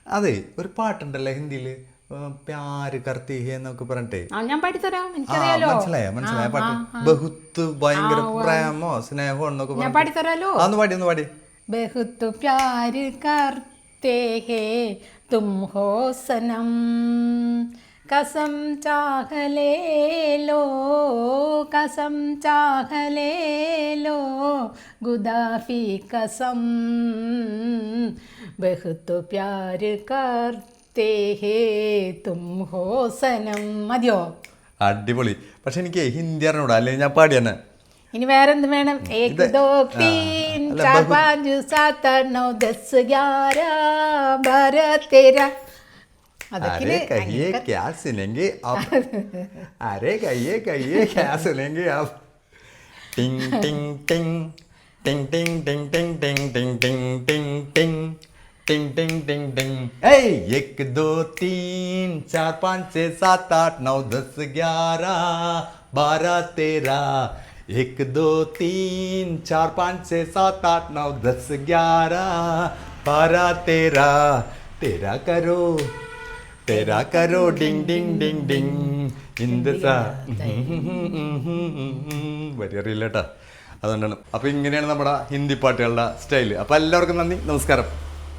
അതെ ഒരു പാട്ടുണ്ടല്ലോ ഹിന്ദിയില് പ്യാര് കർത്തി ഹേ എന്നൊക്കെ പറഞ്ഞിട്ടേ ഞാൻ പാടിത്തരാം, എനിക്കറിയാലോ. മനസ്സിലായ പാട്ട് ബഹുത്ത് ഭയങ്കര പ്രേമോ സ്നേഹോ എന്നൊക്കെ ഞാൻ പറഞ്ഞു. പാടിത്തരാലോ. ഒന്ന് പാടി. ബഹുത്ത് പ്യാര് കർത്തേ ഹേ തും ഹോ സനം, कसम चाह ले लो, कसम चाह ले लो, गुदाफी कसम, बहुत प्यार करते हैं तुम हो सनम. മതിയോ? അടിപൊളി. പക്ഷെ എനിക്ക് ഹിന്ദി അറിഞ്ഞൂടാ, അല്ലെങ്കിൽ ഞാൻ പാടിയെന്നെ. ഇനി വേറെന്ത് വേണം? एक दो तीन चार पाँच सात आठ नौ 10 11 12 13. अरे कहिए क्या सुनेंगे आप, अरे कहिए क्या सुनेंगे आप. टिंग टिंग टिंग टिंग टिंग टिंग टिंग टिंग टिंग टिंग टिंग टिंग टिंग टिंग टिंग टिंग. ए 1 2 3 4 5 6 7 8 9 10 11 12 13. 1 2 3 4 5 6 7 8 9 10 11 12 13. तेरा करो डिंग डिंग डिंग डिंग ഇന്ത്യസാ വരി അറിയില്ല കേട്ടോ. അതുകൊണ്ടാണ്. അപ്പോൾ ഇങ്ങനെയാണ് നമ്മുടെ ഹിന്ദി പാട്ടുകളുടെ സ്റ്റൈല്. അപ്പോൾ എല്ലാവർക്കും നന്ദി, നമസ്കാരം.